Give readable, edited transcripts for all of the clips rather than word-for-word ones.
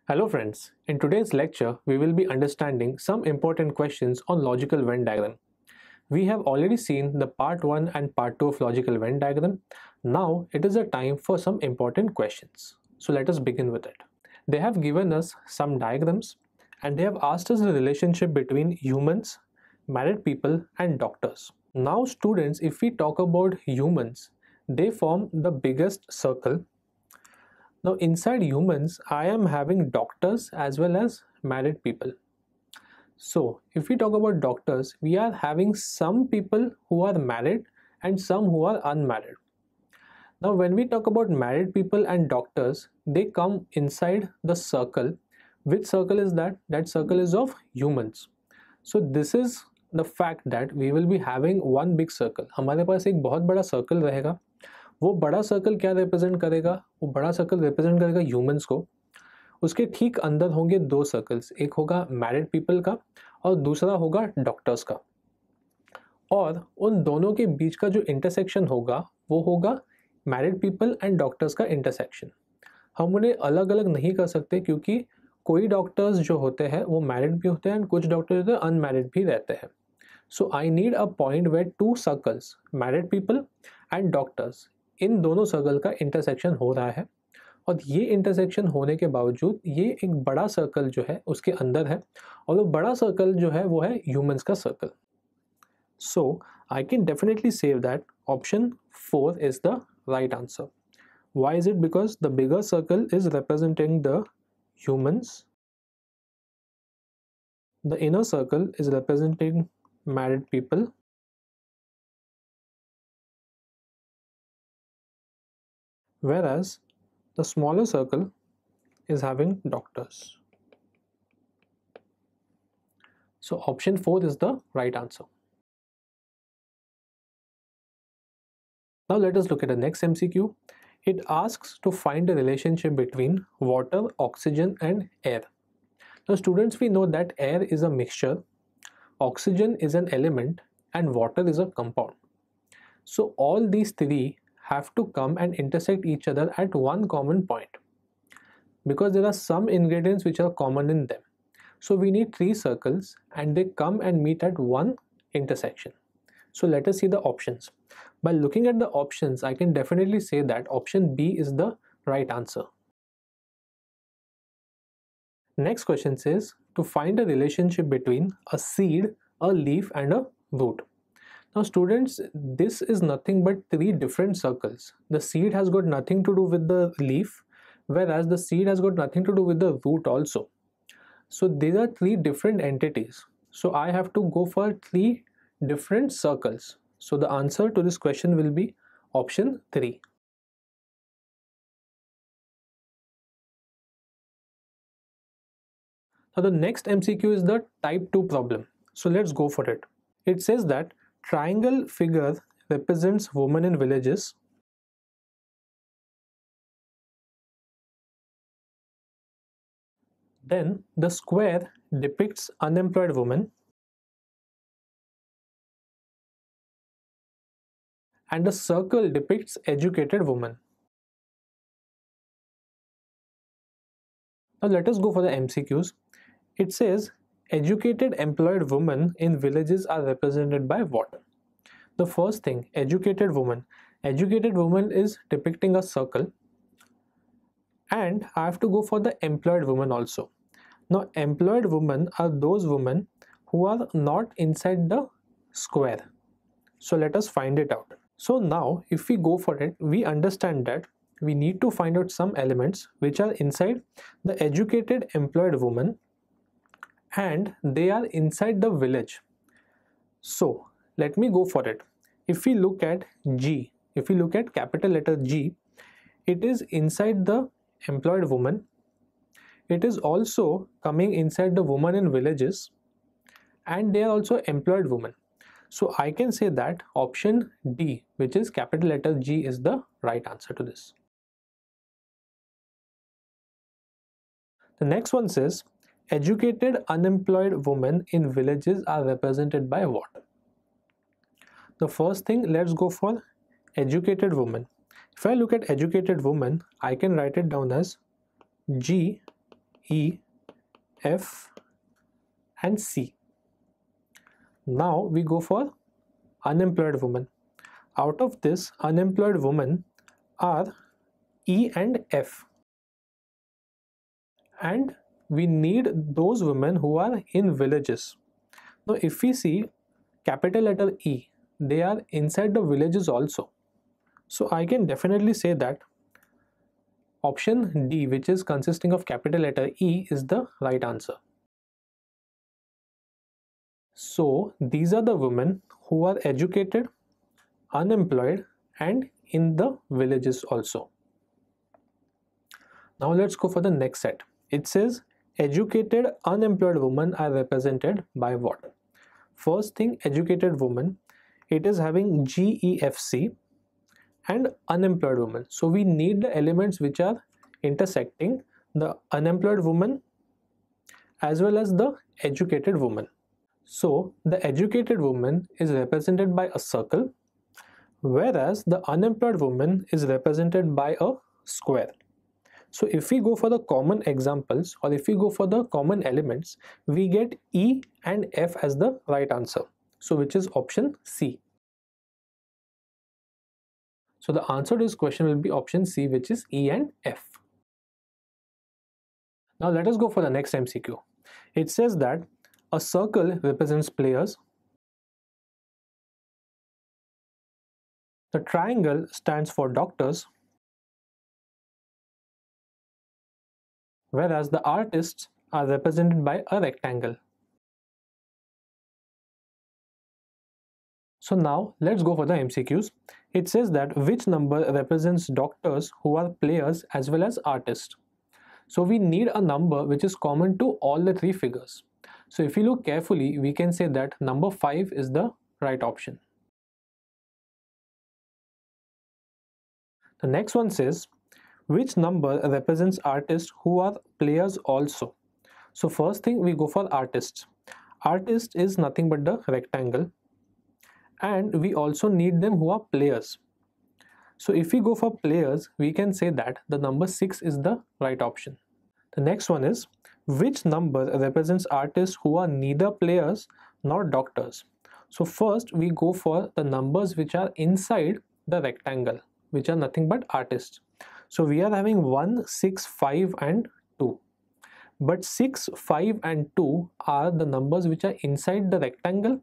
Hello friends, in today's lecture we will be understanding some important questions on logical Venn diagram. We have already seen the part 1 and part 2 of logical Venn diagram. Now it is a time for some important questions. So let us begin with it. They have given us some diagrams and they have asked us the relationship between humans, married people and doctors. Now students, if we talk about humans, they form the biggest circle. Now, inside humans, I am having doctors as well as married people. So, if we talk about doctors, we are having some people who are married and some who are unmarried. Now, when we talk about married people and doctors, they come inside the circle. Which circle is that? That circle is of humans. So, this is the fact that we will be having one big circle. हमारे पास एक बहुत बड़ा circle रहेगा. वो बड़ा circle क्या represent करेगा? वो बड़ा सर्कल रिप्रेजेंट करेगा ह्यूमंस को. उसके ठीक अंदर होंगे दो सर्कल्स, एक होगा मैरिड पीपल का और दूसरा होगा डॉक्टर्स का. और उन दोनों के बीच का जो इंटरसेक्शन होगा वो होगा मैरिड पीपल एंड डॉक्टर्स का इंटरसेक्शन. हम उन्हें अलग अलग नहीं कर सकते क्योंकि कोई डॉक्टर्स जो होते हैं वो मैरिड भी होते हैं एंड कुछ डॉक्टर्स होते हैं अनमैरिड भी रहते हैं. So I need a point where two circles, married people and doctors, इन दोनों सर्कल का इंटरसेक्शन हो रहा है. और ये इंटरसेक्शन होने के बावजूद ये एक बड़ा सर्कल जो है उसके अंदर है और वो बड़ा सर्कल जो है वो है ह्यूमंस का circle. So I can definitely save that option 4 is the right answer. Why is it? Because the bigger circle is representing the humans, the inner circle is representing married people, whereas the smaller circle is having doctors. So option 4 is the right answer. Now let us look at the next MCQ. It asks to find the relationship between water, oxygen and air. Now students, we know that air is a mixture, oxygen is an element and water is a compound. So all these three have to come and intersect each other at one common point because there are some ingredients which are common in them. So we need three circles and they come and meet at one intersection. So let us see the options. By looking at the options, I can definitely say that option B is the right answer. Next question says to find a relationship between a seed, a leaf and a root. Now students, this is nothing but three different circles. The seed has got nothing to do with the leaf, whereas the seed has got nothing to do with the root also. So these are three different entities. So I have to go for three different circles. So the answer to this question will be option 3. Now the next MCQ is the type 2 problem. So let's go for it. It says that triangle figure represents women in villages. Then the square depicts unemployed women. And the circle depicts educated women. Now let us go for the MCQs. It says educated employed women in villages are represented by what? The first thing, educated woman. Educated woman is depicting a circle. And I have to go for the employed woman also. Now employed women are those women who are not inside the square. So let us find it out. So now if we go for it, we understand that we need to find out some elements which are inside the educated employed woman and they are inside the village. So let me go for it. If we look at G, if we look at capital letter G, it is inside the employed woman. It is also coming inside the woman in villages and they are also employed women. So I can say that option D, which is capital letter G, is the right answer to this. The next one says educated unemployed women in villages are represented by what? The first thing, let's go for educated woman. If I look at educated woman, I can write it down as G E, F and C. Now we go for unemployed women. Out of this, unemployed women are E and F. And we need those women who are in villages. Now if we see capital letter E, they are inside the villages also. So I can definitely say that option D, which is consisting of capital letter E, is the right answer. So these are the women who are educated, unemployed and in the villages also. Now let's go for the next set. It says educated unemployed women are represented by what? First thing, educated woman, it is having GEFC and unemployed woman. So we need the elements which are intersecting the unemployed woman as well as the educated woman. So the educated woman is represented by a circle, whereas the unemployed woman is represented by a square. So if we go for the common examples or if we go for the common elements, we get E and F as the right answer. So which is option C. So the answer to this question will be option C, which is E and F. Now let us go for the next MCQ. It says that a circle represents players, the triangle stands for doctors, whereas the artists are represented by a rectangle. So now let's go for the MCQs. It says that which number represents doctors who are players as well as artists. So we need a number which is common to all the three figures. So if you look carefully, we can say that number 5 is the right option. The next one says, which number represents artists who are players also? So first thing, we go for artists. Artist is nothing but the rectangle, and we also need them who are players. So if we go for players, we can say that the number 6 is the right option. The next one is, which number represents artists who are neither players nor doctors? So first we go for the numbers which are inside the rectangle, which are nothing but artists. So we are having 1, 6, 5 and 2. But 6, 5 and 2 are the numbers which are inside the rectangle,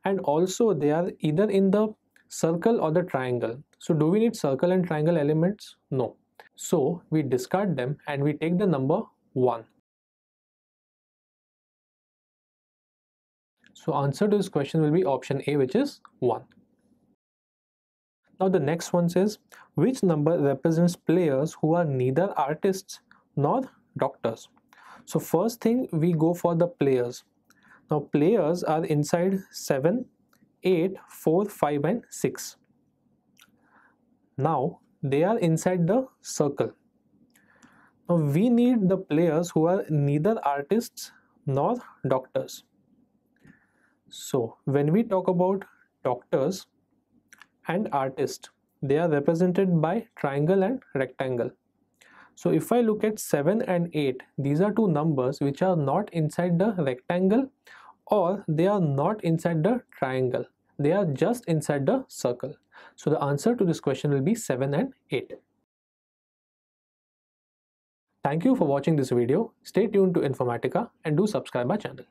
and also they are either in the circle or the triangle. So do we need circle and triangle elements? No. So we discard them and we take the number 1. So answer to this question will be option A, which is 1. Now the next one says, which number represents players who are neither artists nor doctors? So first thing, we go for the players. Now players are inside 7, 8, 4, 5 and 6. Now they are inside the circle. Now we need the players who are neither artists nor doctors. So when we talk about doctors and artists, they are represented by triangle and rectangle. So if I look at 7 and 8, these are two numbers which are not inside the rectangle or they are not inside the triangle. They are just inside the circle. So the answer to this question will be 7 and 8. Thank you for watching this video. Stay tuned to Informatica and do subscribe our channel.